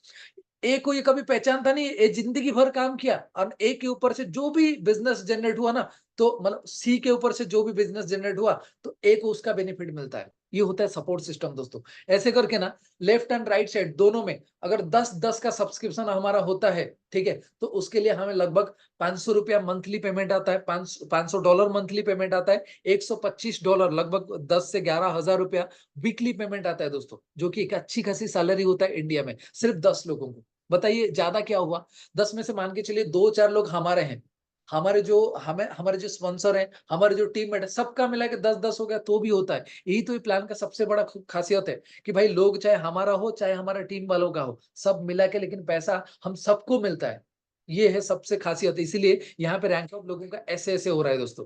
Speaker 1: ए को ये कभी पहचानता नहीं, ए जिंदगी भर काम किया, और ए के ऊपर से जो भी बिजनेस जनरेट हुआ ना, तो मतलब सी के ऊपर से जो भी बिजनेस जनरेट हुआ, तो ए को उसका बेनिफिट मिलता है। ये होता है सपोर्ट सिस्टम दोस्तों। ऐसे करके ना, लेफ्ट एंड राइट साइड दोनों में अगर 10-10 का सब्सक्रिप्शन हमारा होता है, ठीक है, तो उसके लिए हमें लगभग $500 मंथली पेमेंट आता है, $500 मंथली पेमेंट आता है, $125 लगभग 10 से 11 हजार रुपया वीकली पेमेंट आता है दोस्तों, जो कि एक अच्छी खासी सैलरी होता है इंडिया में, सिर्फ 10 लोगों को। बताइए ज्यादा क्या हुआ? 10 में से मान के चलिए 2-4 लोग हमारे हैं, हमारे जो स्पॉन्सर हैं, हमारे जो टीममेट है, सबका मिला के 10-10 हो गया तो भी होता है। यही तो ये प्लान का सबसे बड़ा खासियत है, कि भाई लोग चाहे हमारा हो चाहे हमारा टीम वालों का हो, सब मिला के, लेकिन पैसा हम सबको मिलता है। ये है सबसे खासियत, इसीलिए यहाँ पे रैंक ऑफ लोगों का ऐसे ऐसे हो रहा है दोस्तों।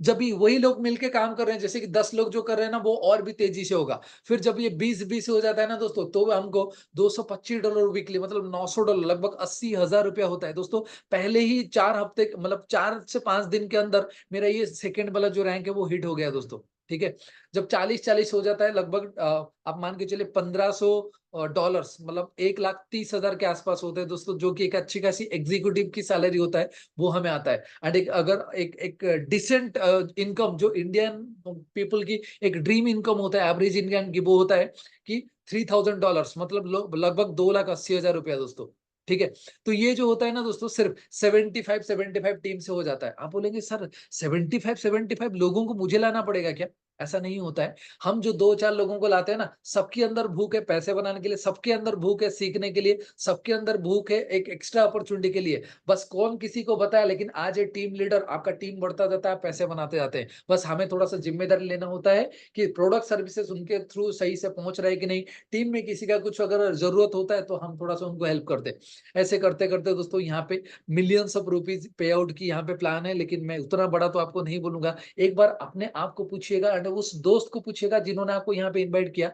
Speaker 1: जब भी वही लोग मिलके काम कर रहे हैं, जैसे कि 10 लोग जो कर रहे हैं ना, वो और भी तेजी से होगा। फिर जब ये 20-20 हो जाता है ना दोस्तों, तो हमको $225 वीकली, मतलब $900, लगभग $80,000 होता है दोस्तों। पहले ही 4 हफ्ते, मतलब 4 से 5 दिन के अंदर मेरा ये सेकंड वाला जो रैंक है वो हिट हो गया दोस्तों, ठीक है। जब 40-40 हो जाता है, लगभग आप मान के चलिए $1,500, मतलब 1,30,000 के आसपास होते हैं दोस्तों, जो कि एक अच्छी खासी एग्जीक्यूटिव की सैलरी होता है, वो हमें आता है। एंड एक अगर एक डिसेंट इनकम, जो इंडियन पीपल की एक ड्रीम इनकम होता है, एवरेज इनकम की, वो होता है कि $3,000, मतलब लगभग 2,80,000 रुपया दोस्तों, ठीक है। तो ये जो होता है ना दोस्तों, सिर्फ 75 टीम से हो जाता है। आप बोलेंगे सर 75 लोगों को मुझे लाना पड़ेगा क्या? ऐसा नहीं होता है। हम जो 2-4 लोगों को लाते हैं ना, सबके अंदर भूख है पैसे बनाने के लिए, सबके अंदर भूख है सीखने के लिए, सबके अंदर भूख है एक एक्स्ट्रा अपॉर्चुनिटी के लिए। बस कौन किसी को बताया, लेकिन आज ये टीम लीडर, आपका टीम बढ़ता जाता है, पैसे बनाते जाते हैं। बस हमें थोड़ा सा जिम्मेदारी लेना होता है कि प्रोडक्ट सर्विसेज उनके थ्रू सही से पहुंच रहे कि नहीं, टीम में किसी का कुछ अगर जरूरत होता है तो हम थोड़ा सा उनको हेल्प करते हैं। ऐसे करते करते दोस्तों, यहाँ पे मिलियंस ऑफ रुपीज पे आउट की यहाँ पे प्लान है, लेकिन मैं उतना बड़ा तो आपको नहीं बोलूंगा। एक बार अपने आप को पूछिएगा, एंड उस दोस्त को पूछिएगा जिन्होंने आपको यहाँ पे इन्वाइट किया,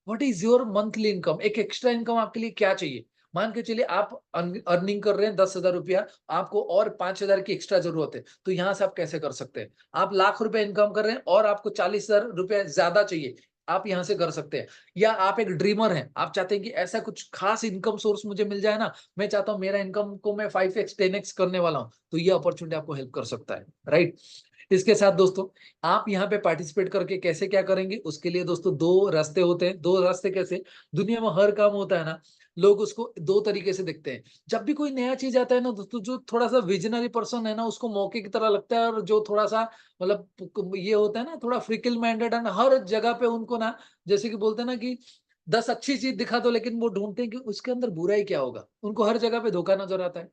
Speaker 1: what is your monthly income? एक एक्स्ट्रा इनकम आपके लिए क्या चाहिए? मान के चलिए आप अर्निंग कर रहे हैं $10,000, आपको और 5,000 की एक्स्ट्रा जरूरत है, तो यहाँ से आप कैसे कर सकते हैं? आप लाख रुपए इनकम कर रहे हैं और आपको $40,000 ज्यादा चाहिए, आप यहाँ से कर सकते हैं। या आप एक ड्रीमर हैं, आप चाहते हैं कि ऐसा कुछ खास इनकम सोर्स मुझे मिल जाए ना, मैं चाहता हूँ मेरा इनकम को मैं 5x 10x करने वाला हूँ, तो ये अपॉर्चुनिटी आपको हेल्प कर सकता है, राइट। इसके साथ दोस्तों आप यहाँ पे पार्टिसिपेट करके कैसे क्या करेंगे, उसके लिए दोस्तों दो रास्ते होते हैं। दो रास्ते कैसे, दुनिया में हर काम होता है ना, लोग उसको दो तरीके से देखते हैं। जब भी कोई नया चीज आता है ना दोस्तों, जो थोड़ा सा विजनरी पर्सन है ना, उसको मौके की तरह लगता है, और जो थोड़ा सा मतलब ये होता है ना, थोड़ा फ्रिकल माइंडेड है ना, हर जगह पे उनको ना, जैसे कि बोलते हैं ना कि 10 अच्छी चीज दिखा दो, लेकिन वो ढूंढते हैं कि उसके अंदर बुराई क्या होगा, उनको हर जगह पे धोखा नजर आता है।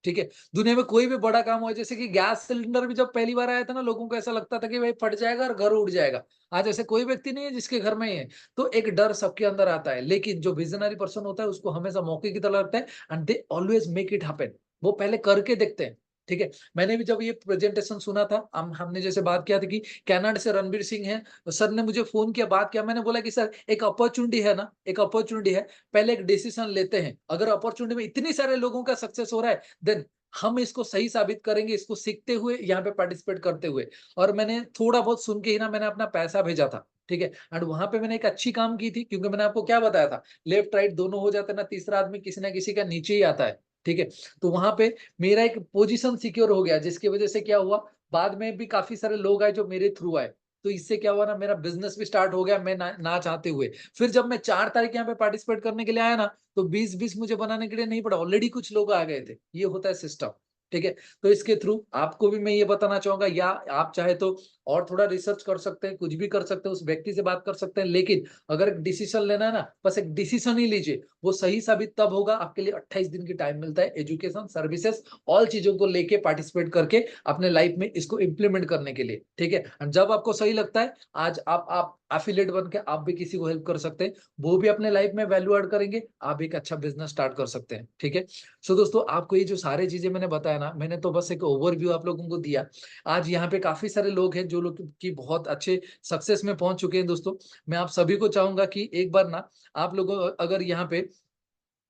Speaker 1: ठीक है, दुनिया में कोई भी बड़ा काम हो, जैसे कि गैस सिलेंडर भी जब पहली बार आया था ना, लोगों को ऐसा लगता था कि भाई फट जाएगा और घर उड़ जाएगा। आज ऐसे कोई व्यक्ति नहीं है जिसके घर में ही है। तो एक डर सबके अंदर आता है, लेकिन जो विजनरी पर्सन होता है उसको हमेशा मौके की तरह लगता है, and they always make it happen. वो पहले करके देखते हैं। ठीक है, मैंने भी जब ये प्रेजेंटेशन सुना था, हमने जैसे बात किया था कि कनाडा से रणबीर सिंह है, सर ने मुझे फोन किया, बात किया, मैंने बोला कि सर एक अपॉर्चुनिटी है ना, एक अपॉर्चुनिटी है, पहले एक डिसीजन लेते हैं। अगर अपॉर्चुनिटी में इतनी सारे लोगों का सक्सेस हो रहा है, देन हम इसको सही साबित करेंगे, इसको सीखते हुए, यहाँ पे पार्टिसिपेट करते हुए। और मैंने थोड़ा बहुत सुन के ही ना, मैंने अपना पैसा भेजा था। ठीक है, एंड वहां पे मैंने एक अच्छी काम की थी, क्योंकि मैंने आपको क्या बताया था, लेफ्ट राइट दोनों हो जाता है ना, तीसरा आदमी किसी ना किसी का नीचे ही आता है। ठीक है, तो वहां पे मेरा एक पोजीशन सिक्योर हो गया, जिसकी वजह से क्या हुआ, बाद में भी काफी सारे लोग आए जो मेरे थ्रू आए। तो इससे क्या हुआ ना, मेरा बिजनेस भी स्टार्ट हो गया, मैं ना चाहते हुए। फिर जब मैं 4 तारीख यहाँ पे पार्टिसिपेट करने के लिए आया ना, तो 20-20 मुझे बनाने के लिए नहीं पड़ा, ऑलरेडी कुछ लोग आ गए थे। ये होता है सिस्टम। ठीक है, तो इसके थ्रू आपको भी मैं ये बताना चाहूंगा, या आप चाहे तो और थोड़ा रिसर्च कर सकते हैं, कुछ भी कर सकते हैं, उस व्यक्ति से बात कर सकते हैं, लेकिन अगर एक डिसीजन लेना है ना, बस एक डिसीजन ही लीजिए। वो सही साबित तब होगा, आपके लिए 28 दिन की टाइम मिलता है, एजुकेशन, सर्विसेज, ऑल चीजों को लेके पार्टिसिपेट करके अपने लाइफ में इसको इम्प्लीमेंट करने के लिए। ठीक है, और जब आपको सही लगता है, आज आप एफिलिएट बन के आप भी किसी को हेल्प कर सकते हैं, वो भी अपने लाइफ में वैल्यू ऐड करेंगे, आप एक अच्छा बिजनेस स्टार्ट कर सकते हैं। ठीक है, सो दोस्तों आपको ये जो सारी चीजें मैंने बताया ना, मैंने तो बस एक ओवरव्यू आप लोगों को दिया। आज यहाँ पे काफी सारे लोग हैं जो लोग की बहुत अच्छे सक्सेस में पहुंच चुके हैं दोस्तों। मैं आप सभी को चाहूंगा कि एक बार ना, आप लोगों अगर यहाँ पे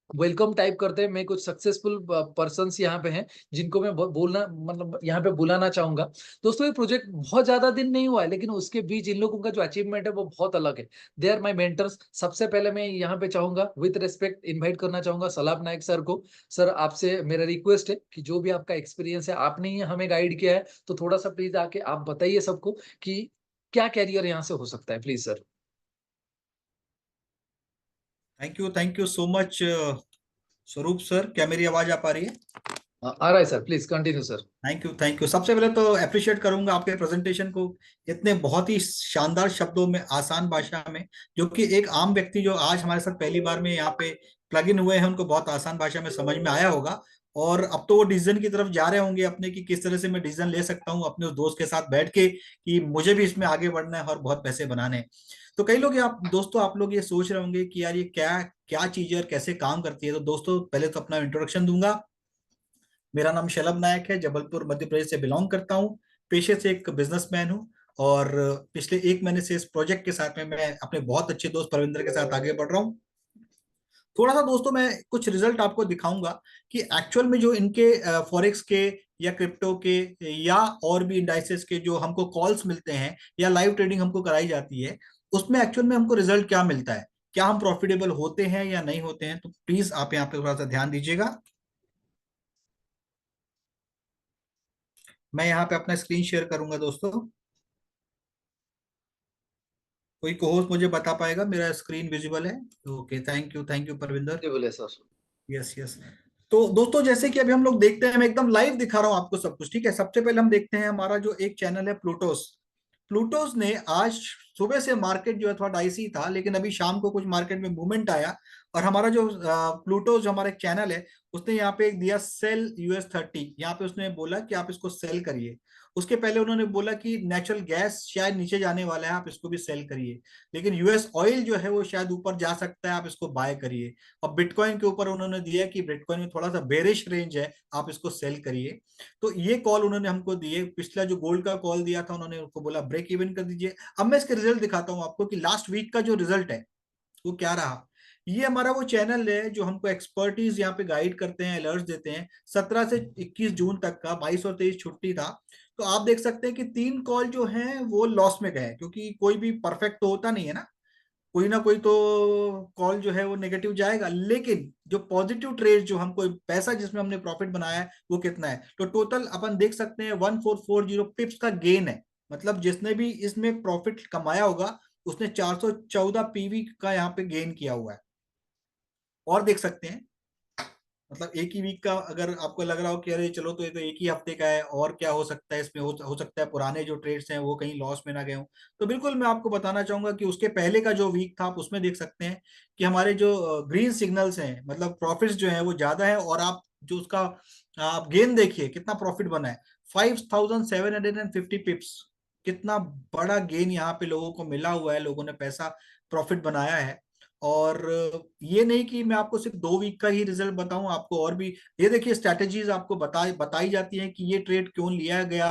Speaker 1: वेलकम टाइप करते हैं, मैं कुछ सक्सेसफुल पर्सन्स यहाँ पे हैं, जिनको मैं बोलना मतलब यहाँ पे बुलाना चाहूंगा। दोस्तों ये प्रोजेक्ट बहुत ज्यादा दिन नहीं हुआ है, लेकिन उसके बीच इन लोगों का जो अचीवमेंट है वो बहुत अलग है। They are my mentors. सबसे पहले मैं यहाँ पे चाहूंगा विद रिस्पेक्ट इनवाइट करना चाहूंगा सलाब नायक सर को। सर आपसे मेरा रिक्वेस्ट है कि जो भी आपका एक्सपीरियंस है, आपने ही हमें गाइड किया है, तो थोड़ा सा प्लीज आके आप बताइए सबको कि क्या कैरियर यहाँ से हो सकता है, please sir.
Speaker 2: Thank you so much Swaroop sir. क्या मेरी आवाज आ पा रही है?
Speaker 1: आ रहा है sir, please continue sir.
Speaker 2: Thank you. सबसे पहले तो अप्रिशिएट करूंगा आपके प्रेजेंटेशन को, इतने बहुत ही शानदार शब्दों में, आसान भाषा में, जो कि एक आम व्यक्ति जो आज हमारे साथ पहली बार में यहाँ पे प्लग इन हुए हैं, उनको बहुत आसान भाषा में समझ में आया होगा। और अब तो वो डिसीजन की तरफ जा रहे होंगे अपने, कि किस तरह से मैं डिसीजन ले सकता हूँ अपने उस दोस्त के साथ बैठ के, कि मुझे भी इसमें आगे बढ़ना है और बहुत पैसे बनाने हैं। तो कई लोग आप दोस्तों, आप लोग ये सोच रहे होंगे कि यार ये क्या क्या चीज है और कैसे काम करती है। तो दोस्तों पहले तो अपना इंट्रोडक्शन दूंगा। मेरा नाम शलभ नायक है, जबलपुर मध्य प्रदेश से बिलोंग करता हूँ। पेशे से एक बिजनेसमैन हूँ। और पिछले 1 महीने से इस प्रोजेक्ट के साथ में मैं अपने बहुत अच्छे दोस्त परविंदर के साथ आगे बढ़ रहा हूँ। थोड़ा सा दोस्तों मैं कुछ रिजल्ट आपको दिखाऊंगा कि एक्चुअल में जो इनके फॉरेक्स के या क्रिप्टो के या और भी इंडाइसेस के जो हमको कॉल्स मिलते हैं या लाइव ट्रेडिंग हमको कराई जाती है, उसमें एक्चुअल में हमको रिजल्ट क्या मिलता है, क्या हम प्रॉफिटेबल होते हैं या नहीं होते हैं। तो प्लीज आप यहाँ पे थोड़ा सा ध्यान दीजिएगा। मैं यहाँ पे अपना स्क्रीन शेयर करूंगा दोस्तों। कोई को होस्ट मुझे बता पाएगा मेरा स्क्रीन विजिबल है? Okay, thank you Parvinder.
Speaker 1: जी बोले सर।
Speaker 2: Yes yes. तो दोस्तों जैसे कि अभी हम लोग देखते हैं, मैं एकदम लाइव दिखा रहा हूं आपको सब कुछ, ठीक है। सबसे पहले हम देखते हैं हमारा जो एक चैनल है प्लूटोस। प्लूटोस ने आज सुबह से मार्केट जो है थोड़ा डाइसी था, लेकिन अभी शाम को कुछ मार्केट में मूवमेंट आया। और हमारा जो प्लूटोस जो हमारा एक चैनल है, उसने यहाँ पे एक दिया सेल US30। यहाँ पे उसने बोला कि आप इसको सेल करिए। उसके पहले उन्होंने बोला कि नेचुरल गैस शायद नीचे जाने वाला है, आप इसको भी सेल करिए। लेकिन US ऑयल जो है वो शायद ऊपर जा सकता है, आप इसको बाय करिए। और बिटकॉइन के ऊपर उन्होंने दिया कि बिटकॉइन में थोड़ा सा बेरिश रेंज है, आप इसको सेल करिए। तो ये कॉल उन्होंने हमको दिए। पिछला जो गोल्ड का कॉल दिया था, उन्होंने उनको बोला ब्रेक इवन कर दीजिए। अब मैं इसके रिजल्ट दिखाता हूं आपको कि लास्ट वीक का जो रिजल्ट है वो क्या रहा। ये हमारा वो चैनल है जो हमको एक्सपर्टीज यहाँ पे गाइड करते हैं, अलर्ट्स देते हैं। 17 से 21 जून तक का, 22 और 23 छुट्टी था, तो आप देख सकते हैं कि 3 कॉल जो हैं वो लॉस में गए, क्योंकि कोई भी परफेक्ट तो होता नहीं है ना, कोई ना कोई तो कॉल जो है वो नेगेटिव जाएगा। लेकिन जो पॉजिटिव ट्रेड, जो हमको पैसा जिसमें हमने प्रॉफिट बनाया है वो कितना है, तो टोटल अपन देख सकते हैं 1440 पिप्स का गेन है। मतलब जिसने भी इसमें प्रॉफिट कमाया होगा उसने 414 पीवी का यहाँ पे गेन किया हुआ है। और देख सकते हैं, मतलब एक ही वीक का, अगर आपको लग रहा हो कि अरे चलो तो ये तो एक ही हफ्ते का है और क्या हो सकता है इसमें, हो सकता है पुराने जो ट्रेड्स हैं वो कहीं लॉस में ना गए हों, तो बिल्कुल मैं आपको बताना चाहूंगा कि उसके पहले का जो वीक था आप उसमें देख सकते हैं कि हमारे जो ग्रीन सिग्नल्स हैं, मतलब प्रॉफिट्स जो है वो ज्यादा है। और आप जो उसका आप गेन देखिए कितना प्रॉफिट बना है, 5750 पिप्स। कितना बड़ा गेन यहाँ पे लोगों को मिला हुआ है, लोगों ने पैसा प्रॉफिट बनाया है। और ये नहीं कि मैं आपको सिर्फ 2 वीक का ही रिजल्ट बताऊं, आपको और भी ये देखिए स्ट्रैटेजीज आपको बताई जाती हैं कि ये ट्रेड क्यों लिया गया,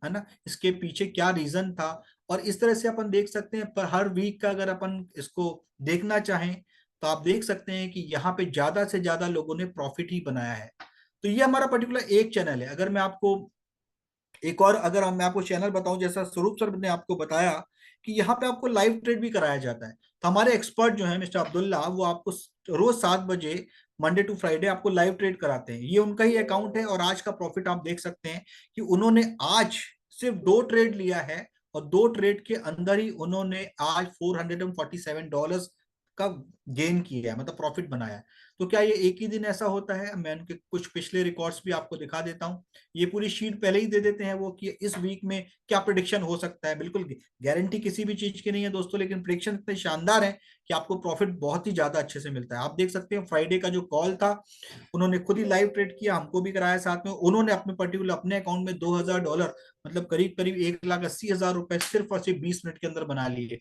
Speaker 2: है ना, इसके पीछे क्या रीजन था। और इस तरह से अपन देख सकते हैं, पर हर वीक का अगर अपन इसको देखना चाहें तो आप देख सकते हैं कि यहाँ पे ज्यादा से ज्यादा लोगों ने प्रॉफिट ही बनाया है। तो ये हमारा पर्टिकुलर एक चैनल है। अगर मैं आपको एक और, अगर मैं आपको चैनल बताऊं, जैसा स्वरूप सर ने आपको बताया कि यहाँ पे आपको लाइव ट्रेड भी कराया जाता है, तो हमारे एक्सपर्ट जो है मिस्टर अब्दुल्ला, वो आपको रोज 7 बजे मंडे टू फ्राइडे आपको लाइव ट्रेड कराते हैं। ये उनका ही अकाउंट है। और आज का प्रॉफिट आप देख सकते हैं कि उन्होंने आज सिर्फ 2 ट्रेड लिया है, और 2 ट्रेड के अंदर ही उन्होंने आज $447 का गेन किया है, मतलब प्रॉफिट बनाया है। तो क्या ये एक ही दिन ऐसा होता है? मैं उनके कुछ पिछले रिकॉर्ड्स भी आपको दिखा देता हूँ। ये पूरी शीट पहले ही दे देते हैं वो कि इस वीक में क्या प्रिडिक्शन हो सकता है। बिल्कुल गारंटी किसी भी चीज की नहीं है दोस्तों, लेकिन प्रिडिक्शन इतने शानदार है कि आपको प्रॉफिट बहुत ही ज्यादा अच्छे से मिलता है। आप देख सकते हैं फ्राइडे का जो कॉल था, उन्होंने खुद ही लाइव ट्रेड किया, हमको भी कराया साथ में। उन्होंने अपने पर्टिकुलर अपने अकाउंट में $2000, मतलब करीब करीब 1,80,000 रुपए सिर्फ और सिर्फ 20 मिनट के अंदर बना लिए।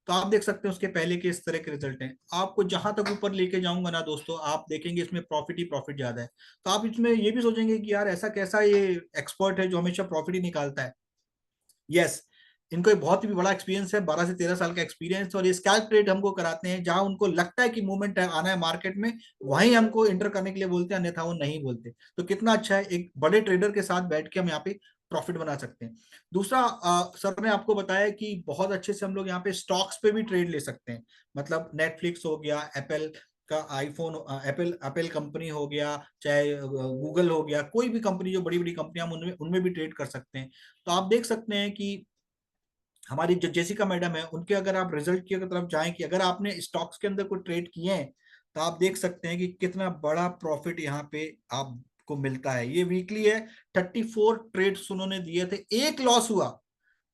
Speaker 2: तो आप देख सकते हैं उसके पहले के इस तरह के रिजल्ट हैं। आपको जहां तक ऊपर लेके जाऊंगा ना दोस्तों, आप देखेंगे इसमें प्रॉफिट ही प्रॉफिट ज्यादा है। तो आप इसमें ये भी सोचेंगे कि यार ऐसा कैसा ये एक्सपर्ट है जो हमेशा प्रॉफिट ही निकालता है। यस, इनको एक बहुत ही बड़ा एक्सपीरियंस है, 12 से 13 साल का एक्सपीरियंस। और ये स्कैल्प ट्रेड हमको कराते हैं, जहां उनको लगता है कि मूवमेंट आना है मार्केट में, वहीं हमको इंटर करने के लिए बोलते हैं, अन्यथा वो नहीं बोलते। तो कितना अच्छा है, एक बड़े ट्रेडर के साथ बैठ के हम यहाँ पे प्रॉफिट बना सकते हैं। दूसरा, सर ने आपको बताया कि बहुत अच्छे से हम लोग यहाँ पे स्टॉक्स पे भी ट्रेड ले सकते हैं। मतलब नेटफ्लिक्स हो गया, एप्पल का आईफोन, एप्पल एप्पल कंपनी हो गया, चाहे गूगल हो गया, कोई भी कंपनी जो बड़ी बड़ी कंपनियां, हम उनमें उनमें भी ट्रेड कर सकते हैं। तो आप देख सकते हैं कि हमारी जो जेसिका मैडम है, उनके अगर आप रिजल्ट की तरफ जाएं कि अगर आपने स्टॉक्स के अंदर कोई ट्रेड किए हैं, तो आप देख सकते हैं कि कितना बड़ा प्रॉफिट यहाँ पे आपको मिलता है। ये वीकली है, 34 ट्रेड्स उन्होंने दिए थे, एक लॉस हुआ,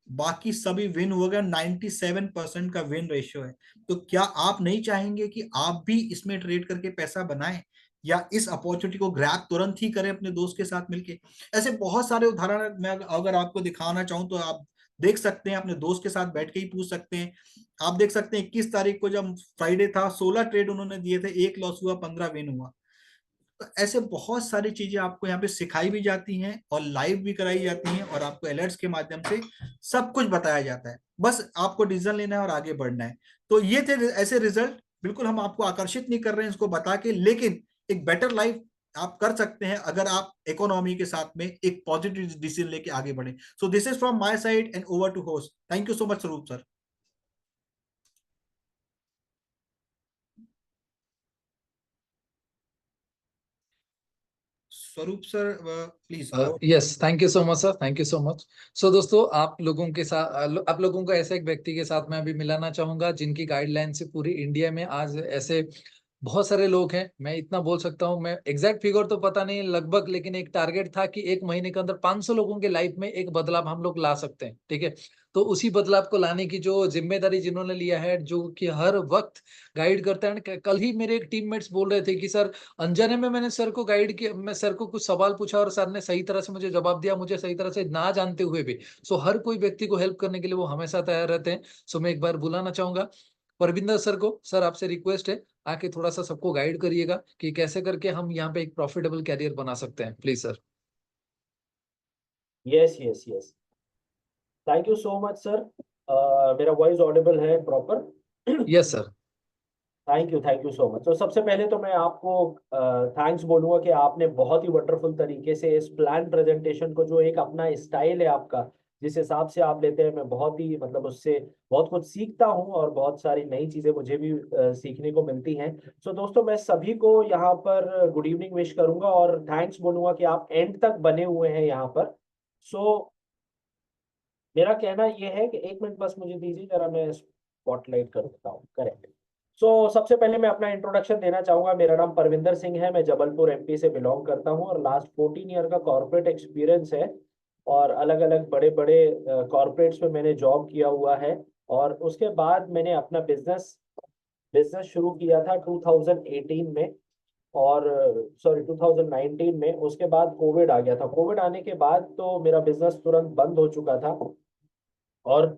Speaker 2: बाकी सभी विन हो गए। 97% का विन रेशियो है। तो क्या आप नहीं चाहेंगे कि आप भी इसमें ट्रेड करके पैसा बनाएं, या इस अपॉर्चुनिटी को ग्रैब तुरंत ही करें अपने दोस्त के साथ मिलके? ऐसे बहुत सारे उदाहरण मैं अगर आपको दिखाना चाहूं तो आप देख सकते हैं, अपने दोस्त के साथ बैठ के ही पूछ सकते हैं। आप देख सकते हैं 21 तारीख को जब फ्राइडे था, 16 ट्रेड उन्होंने दिए थे, एक लॉस हुआ, 15 विन हुआ। तो ऐसे बहुत सारी चीजें आपको यहाँ पे सिखाई भी जाती हैं और लाइव भी कराई जाती हैं, और आपको अलर्ट्स के माध्यम से सब कुछ बताया जाता है। बस आपको डिसीजन लेना है और आगे बढ़ना है। तो ये थे ऐसे रिजल्ट। बिल्कुल हम आपको आकर्षित नहीं कर रहे हैं इसको बता के, लेकिन एक बेटर लाइफ आप कर सकते हैं अगर आप इकोनॉमी के साथ में एक पॉजिटिव डिसीजन लेके आगे बढ़े। So this is from my side and over to host. Thank you so much Swaroop sir. Swaroop sir please.
Speaker 1: Yes, thank you so much sir, thank you so much. So दोस्तों, आप लोगों के साथ आप लोगों को ऐसे एक व्यक्ति के साथ मैं अभी मिलाना चाहूंगा जिनकी गाइडलाइन से पूरी इंडिया में आज ऐसे बहुत सारे लोग हैं। मैं इतना बोल सकता हूँ, मैं एग्जैक्ट फिगर तो पता नहीं, लगभग, लेकिन एक टारगेट था कि एक महीने के अंदर 500 लोगों के लाइफ में एक बदलाव हम लोग ला सकते हैं, ठीक है। तो उसी बदलाव को लाने की जो जिम्मेदारी जिन्होंने लिया है, जो कि हर वक्त गाइड करते हैं। कल ही मेरे एक टीममेट्स बोल रहे थे कि सर, अनजाने में मैंने सर को गाइड किया, मैं सर को कुछ सवाल पूछा और सर ने सही तरह से मुझे जवाब दिया, मुझे सही तरह से ना जानते हुए भी। सो हर कोई व्यक्ति को हेल्प करने के लिए वो हमेशा तैयार रहते हैं। सो मैं एक बार बुलाना चाहूंगा परविंदर सर को। सर, आपसे रिक्वेस्ट है, आके थोड़ा सा सबको गाइड करिएगा कि कैसे करके हम यहाँ पे एक प्रॉफिटेबल कैरियर बना सकते हैं, please sir.
Speaker 3: Yes yes yes, thank you so much sir. मेरा वॉइस ऑडिबल है proper?
Speaker 1: Yes sir.
Speaker 3: Thank you so much. तो सबसे पहले तो मैं आपको थैंक्स बोलूंगा कि आपने बहुत ही वंडरफुल तरीके से इस प्लान प्रेजेंटेशन को, जो एक अपना स्टाइल है आपका, जिस हिसाब से आप लेते हैं, मैं बहुत ही मतलब उससे बहुत कुछ सीखता हूँ और बहुत सारी नई चीजें मुझे भी सीखने को मिलती हैं। सो दोस्तों, मैं सभी को यहाँ पर गुड इवनिंग विश करूंगा और थैंक्स बोलूंगा कि आप एंड तक बने हुए हैं यहाँ पर। सो मेरा कहना यह है कि एक मिनट बस मुझे दीजिए, जरा मैं स्पॉटलाइट कर देता हूँ। करेक्ट। सबसे पहले मैं अपना इंट्रोडक्शन देना चाहूंगा। मेरा नाम परविंदर सिंह है, मैं जबलपुर एमपी से बिलोंग करता हूँ और लास्ट 14 ईयर का कॉर्पोरेट एक्सपीरियंस है और अलग अलग बड़े बड़े कॉर्पोरेट्स में मैंने जॉब किया हुआ है। और उसके बाद मैंने अपना बिजनेस बिजनेस शुरू किया था 2018 में, और सॉरी 2019 में। उसके बाद कोविड आ गया था। कोविड आने के बाद तो मेरा बिजनेस तुरंत बंद हो चुका था। और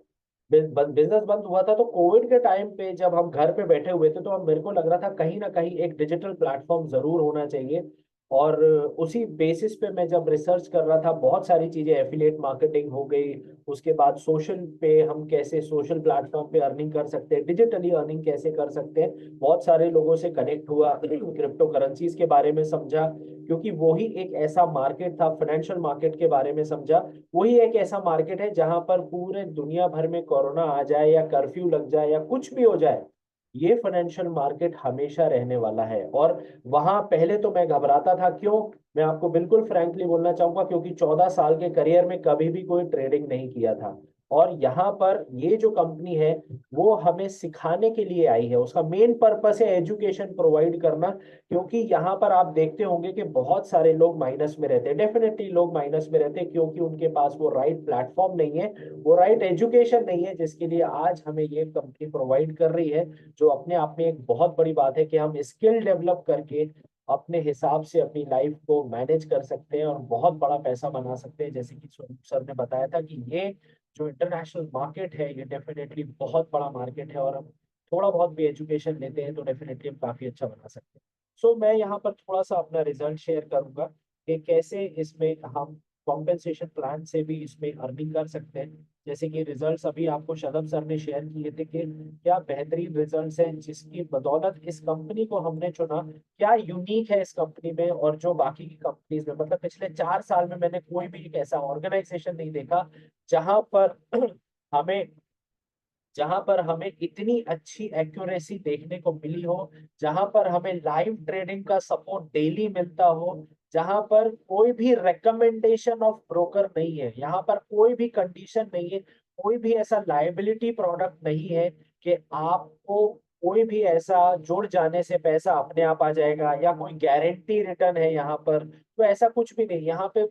Speaker 3: बिजनेस बंद हुआ था तो कोविड के टाइम पे जब हम घर पे बैठे हुए थे, तो अब मेरे को लग रहा था कहीं ना कहीं एक डिजिटल प्लेटफॉर्म जरूर होना चाहिए। और उसी बेसिस पे मैं जब रिसर्च कर रहा था, बहुत सारी चीजें, एफिलिएट मार्केटिंग हो गई, उसके बाद सोशल पे हम कैसे सोशल प्लेटफॉर्म पे अर्निंग कर सकते हैं, डिजिटली अर्निंग कैसे कर सकते हैं, बहुत सारे लोगों से कनेक्ट हुआ, क्रिप्टो करेंसीज के बारे में समझा, क्योंकि वही एक ऐसा मार्केट था, फाइनेंशियल मार्केट के बारे में समझा। वही एक ऐसा मार्केट है जहां पर पूरे दुनिया भर में कोरोना आ जाए या कर्फ्यू लग जाए या कुछ भी हो जाए, ये फाइनेंशियल मार्केट हमेशा रहने वाला है। और वहां पहले तो मैं घबराता था। क्यों? मैं आपको बिल्कुल फ्रैंकली बोलना चाहूंगा, क्योंकि 14 साल के करियर में कभी भी कोई ट्रेडिंग नहीं किया था। और यहाँ पर ये जो कंपनी है, वो हमें सिखाने के लिए आई है। उसका मेन पर्पस है एजुकेशन प्रोवाइड करना। क्योंकि यहाँ पर आप देखते होंगे कि बहुत सारे लोग माइनस में रहते हैं, डेफिनेटली लोग माइनस में रहते हैं, क्योंकि उनके पास वो राइट प्लेटफॉर्म नहीं है, वो राइट एजुकेशन नहीं है, जिसके लिए आज हमें ये कंपनी प्रोवाइड कर रही है। जो अपने आप में एक बहुत बड़ी बात है कि हम स्किल डेवलप करके अपने हिसाब से अपनी लाइफ को मैनेज कर सकते हैं और बहुत बड़ा पैसा बना सकते हैं। जैसे कि स्वरूप सर ने बताया था कि ये जो इंटरनेशनल मार्केट है, ये डेफिनेटली बहुत बड़ा मार्केट है, और हम थोड़ा बहुत भी एजुकेशन लेते हैं तो डेफिनेटली हम काफी अच्छा बना सकते हैं। मैं यहाँ पर थोड़ा सा अपना रिजल्ट शेयर करूंगा कि कैसे इसमें हम कॉम्पेंसेशन प्लान से भी इसमें अर्निंग कर सकते हैं। जैसे कि रिजल्ट्स अभी आपको शलभ सर ने शेयर किए थे कि क्या बेहतरीन रिजल्ट्स हैं, जिसकी बदौलत इस कंपनी को हमने चुना। क्या यूनिक है इस कंपनी में और जो बाकी की कंपनीज में, मतलब पिछले 4 साल में मैंने कोई भी एक ऐसा ऑर्गेनाइजेशन नहीं देखा जहां पर हमें जहां पर हमें इतनी अच्छी एक्यूरेसी देखने को मिली हो, जहां पर हमें लाइव ट्रेडिंग का सपोर्ट डेली मिलता हो, जहां पर कोई भी रिकमेंडेशन ऑफ ब्रोकर नहीं है, यहाँ पर कोई भी कंडीशन नहीं है, कोई भी ऐसा लाइबिलिटी प्रोडक्ट नहीं है कि आपको कोई भी ऐसा जुड़ जाने से पैसा अपने आप आ जाएगा, या कोई गारंटी रिटर्न है यहाँ पर। तो ऐसा कुछ भी नहीं। यहाँ पे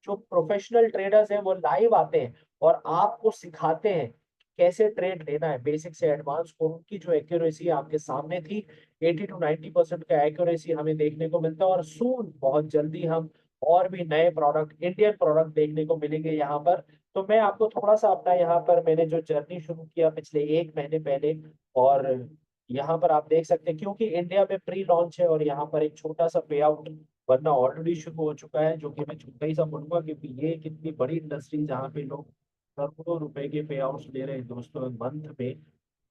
Speaker 3: जो प्रोफेशनल ट्रेडर्स हैं वो लाइव आते हैं और आपको सिखाते हैं कैसे ट्रेड लेना है, बेसिक से एडवांस। और उनकी जो एक्यूरेसी आपके सामने थी, 80 to 90% का एक्यूरेसी हमें देखने को मिलता है। और सून, बहुत जल्दी हम और भी नए प्रोडक्ट, इंडियन प्रोडक्ट देखने को मिलेंगे यहाँ पर। तो मैं आपको थोड़ा सा अपना, यहाँ पर मैंने जो जर्नी शुरू किया पिछले 1 महीने पहले, और यहाँ पर आप देख सकते हैं, क्योंकि इंडिया में प्री लॉन्च है और यहाँ पर एक छोटा सा पे आउट बनना ऑलरेडी शुरू हो चुका है, जो कि मैं छोटा ही सा बोलूंगा, क्योंकि ये कितनी बड़ी इंडस्ट्री जहाँ पे लोग करोड़ों रुपए के पे आउट्स ले रहे हैं दोस्तों मंथ में।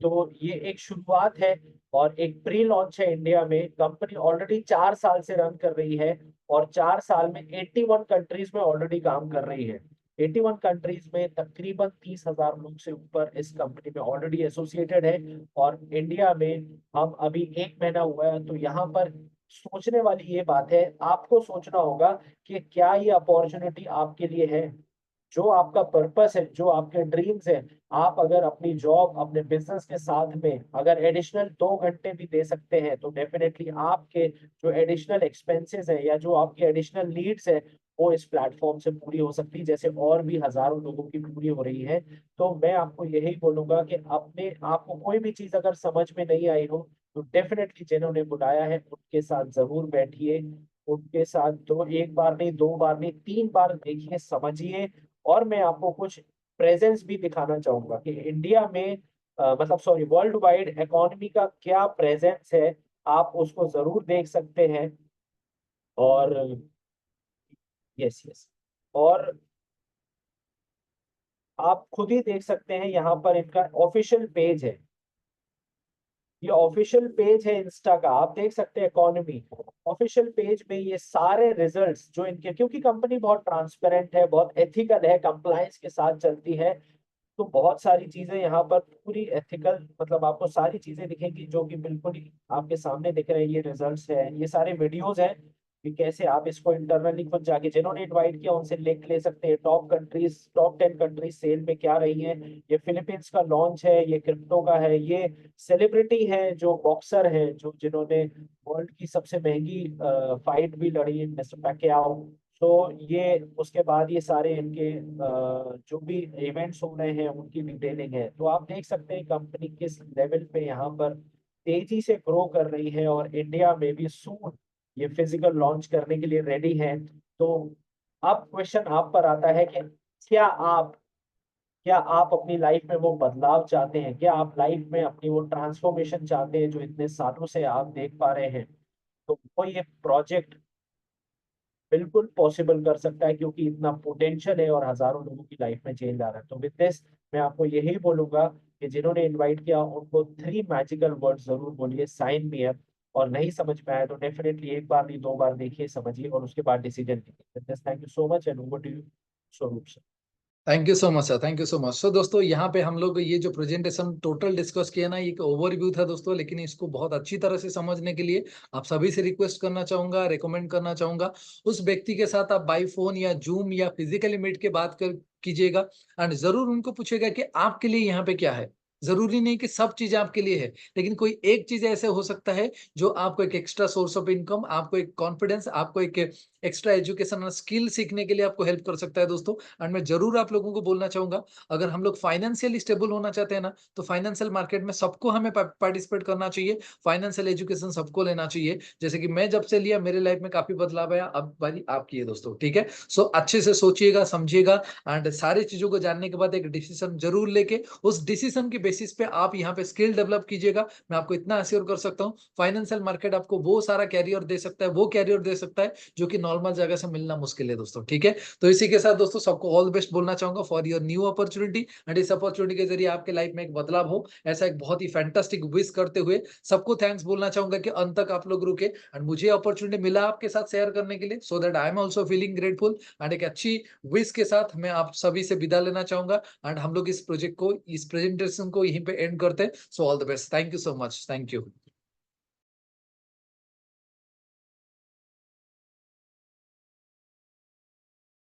Speaker 3: तो ये एक शुरुआत है और एक प्री लॉन्च है इंडिया में। कंपनी ऑलरेडी 4 साल से रन कर रही है और 4 साल में 81 कंट्रीज में ऑलरेडी काम कर रही है। 81 कंट्रीज में तकरीबन 30,000 लोग से ऊपर इस कंपनी में ऑलरेडी एसोसिएटेड है। और इंडिया में हम अभी 1 महीना हुआ है। तो यहाँ पर सोचने वाली ये बात है, आपको सोचना होगा कि क्या ये अपॉर्चुनिटी आपके लिए है। जो आपका पर्पस है, जो आपके ड्रीम्स है, आप अगर अपनी जॉब अपने बिजनेस के साथ में अगर एडिशनल 2 घंटे भी दे सकते हैं, तो डेफिनेटली आपके जो एडिशनल एक्सपेंसेस है या जो आपकी एडिशनल नीड्स है, वो इस प्लेटफॉर्म से पूरी हो सकती है, जैसे और भी हजारों लोगों की पूरी हो रही है। तो मैं आपको यही बोलूंगा कि अपने आपको कोई भी चीज अगर समझ में नहीं आई हो, तो डेफिनेटली जिन्होंने बुलाया है उनके साथ जरूर बैठिए, उनके साथ दो, एक बार नहीं, 2 बार नहीं, 3 बार देखिए, समझिए। और मैं आपको कुछ प्रेजेंस भी दिखाना चाहूंगा कि इंडिया में मतलब सॉरी, वर्ल्ड वाइड इकोनॉमी का क्या प्रेजेंस है, आप उसको जरूर देख सकते हैं। और यस यस, और आप खुद ही देख सकते हैं, यहाँ पर इनका ऑफिशियल पेज है। ये ऑफिशियल पेज है इंस्टा का, आप देख सकते हैं इकोनॉमी ऑफिशियल पेज में ये सारे रिजल्ट्स जो इनके, क्योंकि कंपनी बहुत ट्रांसपेरेंट है, बहुत एथिकल है, कंप्लायंस के साथ चलती है, तो बहुत सारी चीजें यहाँ पर पूरी एथिकल, मतलब आपको सारी चीजें दिखेंगी जो कि बिल्कुल ही आपके सामने दिख रहे हैं। ये रिजल्ट्स है, ये सारे वीडियोस हैं कि कैसे आप इसको इंटरनली खुद जाके जिन्होंने इनवाइट किया उनसे लिंक ले सकते हैं। टॉप 10 कंट्रीज सेल में क्या रही हैं, ये फिलीपींस का लॉन्च है, ये क्रिप्टो का है, ये सेलिब्रिटी है जो बॉक्सर है, जो जिन्होंने वर्ल्ड की सबसे महंगी फाइट भी लड़ी, मिस्टर पैक्याओ। तो ये उसके बाद ये सारे इनके जो भी इवेंट्स हो रहे हैं उनकी डिटेलिंग है। तो आप देख सकते हैं कंपनी किस लेवल पे यहाँ पर तेजी से ग्रो कर रही है, और इंडिया में भी सून ये फिजिकल लॉन्च करने के लिए रेडी है। तो अब क्वेश्चन आप पर आता है कि क्या आप क्या आप अपनी लाइफ में वो बदलाव चाहते हैं, क्या आप लाइफ में अपनी वो ट्रांसफॉर्मेशन चाहते हैं जो इतने सालों से आप देख पा रहे हैं। तो वो ये प्रोजेक्ट बिल्कुल पॉसिबल कर सकता है, क्योंकि इतना पोटेंशियल है और हजारों लोगों की लाइफ में चेंज आ रहा है। तो विद दिस मैं आपको यही बोलूंगा कि जिन्होंने इनवाइट किया उनको 3 मैजिकल वर्ड जरूर बोलिए, साइन मी अप। और नहीं समझ में आया तो डेफिनेटली एक बार नहीं 2 बार देखिए, समझिए, और उसके बाद डिसीजन लीजिए। With this thank you so much and over to you Swaroop sir.
Speaker 1: Thank you so much sir, thank you so much. So दोस्तों यहाँ पे हम लोग ये जो प्रेजेंटेशन टोटल डिस्कस किया ना, ये एक ओवरव्यू था दोस्तों, लेकिन इसको बहुत अच्छी तरह से समझने के लिए आप सभी से रिक्वेस्ट करना चाहूंगा, रिकमेंड करना चाहूंगा, उस व्यक्ति के साथ आप बाई फोन या जूम या फिजिकली मीट के बात कर कीजिएगा, एंड जरूर उनको पूछेगा कि आपके लिए यहाँ पे क्या है। जरूरी नहीं कि सब चीजें आपके लिए है, लेकिन कोई एक चीज ऐसे हो सकता है जो आपको एक एक्स्ट्रा सोर्स ऑफ इनकम, आपको एक कॉन्फिडेंस, आपको एक एक्स्ट्रा एजुकेशन स्किल सीखने के लिए आपको हेल्प कर सकता है दोस्तों। एंड मैं जरूर आप लोगों को बोलना चाहूंगा, अगर हम लोग फाइनेंशियली स्टेबल होना चाहते हैं ना, तो फाइनेंशियल मार्केट में सबको हमें पार्टिसिपेट करना चाहिए, फाइनेंशियल एजुकेशन सबको लेना चाहिए। जैसे कि मैं जब से लिया मेरे लाइफ में काफी बदलाव आया, अब बारी आपकी है दोस्तों, ठीक है। सो अच्छे से सोचिएगा, समझिएगा, एंड सारी चीजों को जानने के बाद एक डिसीजन जरूर लेके उस डिसीजन के बेसिस पे आप यहाँ पे स्किल डेवलप कीजिएगा। मैं आपको इतना अश्योर कर सकता हूँ, फाइनेंशियल मार्केट आपको वो सारा कैरियर दे सकता है, वो कैरियर दे सकता है जो कि नॉर्मल जगह से मिलना मुश्किल है दोस्तों, ठीक है। तो इसी के साथ दोस्तों सबको ऑल बेस्ट बोलना चाहूंगा for your new opportunity, and इस अपॉर्चुनिटी के जरिए आपके लाइफ में एक बदलाव हो, ऐसा एक बहुत ही फैंटास्टिक विश करते हुए सबको थैंक्स बोलना चाहूंगा कि अंत तक आप लोग रुके, एंड मुझे अपॉर्चुनिटी मिला आपके साथ शेयर करने के लिए, so that I am also feeling grateful. And एक अच्छी विश के साथ मैं आप सभी से विदा लेना चाहूंगा, एंड हम लोग इस प्रोजेक्ट को, इस प्रेजेंटेशन को यहीं पे एंड करते हैं। So all the best, thank you so much, thank you.